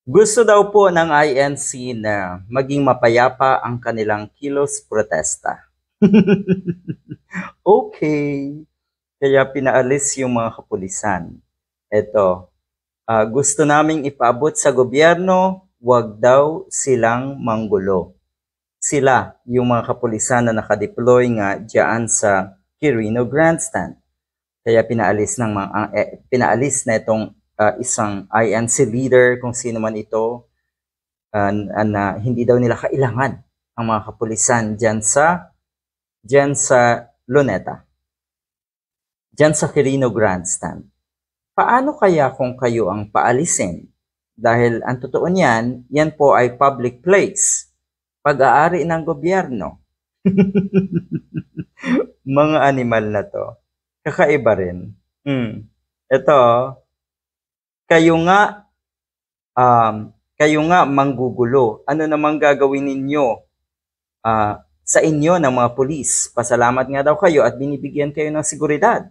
Gusto daw po ng INC na maging mapayapa ang kanilang kilos protesta. Okay. Kaya pinaalis yung mga kapulisan. Eto, gusto naming ipaabot sa gobyerno, wag daw silang manggulo. Sila, yung mga kapulisan na nakadeploy nga diyan sa Quirino Grandstand. Kaya pinaalis na itong isang INC leader, kung sino man ito, na hindi daw nila kailangan ang mga kapulisan diyan sa Luneta, diyan sa Quirino Grandstand. Paano kaya kung kayo ang paalisin? Dahil ang totoo niyan, yan po ay public place, pag-aari ng gobyerno. Mga animal na to. Kakaiba rin. Ito, kayo nga manggugulo. Ano namang gagawin ninyo sa inyo ng mga pulis? Pasalamat nga daw kayo at binibigyan kayo ng seguridad.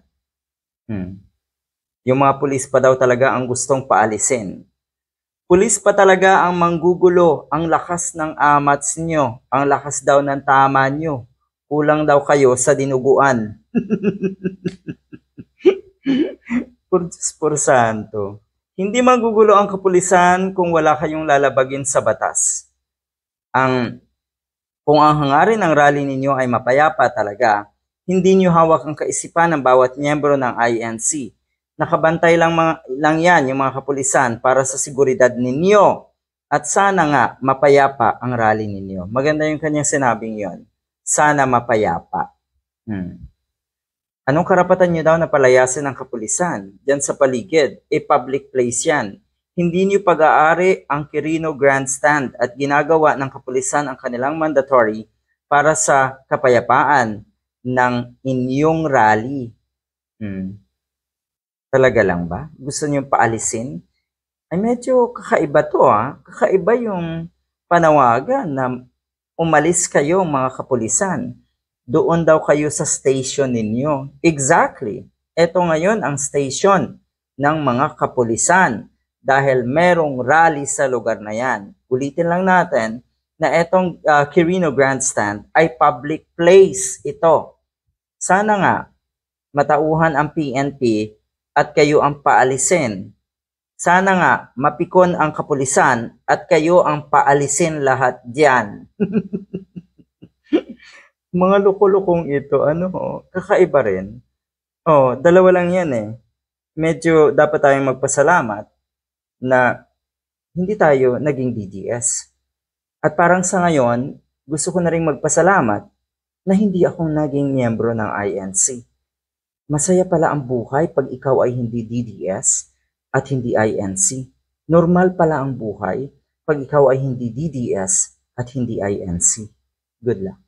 Yung mga pulis pa daw talaga ang gustong paalisin. Pulis pa talaga ang manggugulo, ang lakas ng amats nyo, ang lakas daw ng tama nyo. Kulang daw kayo sa dinuguan. Por santo. Hindi magugulo ang kapulisan kung wala kayong lalabagin sa batas. Kung ang hangarin ng rally ninyo ay mapayapa talaga, hindi nyo hawak ang kaisipan ng bawat miyembro ng INC. Nakabantay lang yan yung mga kapulisan para sa seguridad ninyo. At sana nga mapayapa ang rally ninyo. Maganda yung kanyang sinabing yon. Sana mapayapa. Anong karapatan nyo daw na palayasin ng kapulisan? Diyan sa paligid. Public place yan. Hindi nyo pag-aari ang Quirino Grandstand at ginagawa ng kapulisan ang kanilang mandatory para sa kapayapaan ng inyong rally. Talaga lang ba? Gusto nyo paalisin? Ay medyo kakaiba to Kakaiba yung panawagan na umalis kayo mga kapulisan. Doon daw kayo sa station ninyo. Exactly. Ito ngayon ang station ng mga kapulisan dahil merong rally sa lugar na yan. Ulitin lang natin na itong Quirino Grandstand ay public place ito. Sana nga matauhan ang PNP at kayo ang paalisin. Sana nga mapikon ang kapulisan at kayo ang paalisin lahat diyan. Mga loko-lokong ito, kakaiba rin. Dalawa lang yan eh. Medyo dapat tayong magpasalamat na hindi tayo naging DDS. At parang sa ngayon, gusto ko na rin magpasalamat na hindi ako naging miyembro ng INC. Masaya pala ang buhay pag ikaw ay hindi DDS at hindi INC. Normal pala ang buhay pag ikaw ay hindi DDS at hindi INC. Good luck.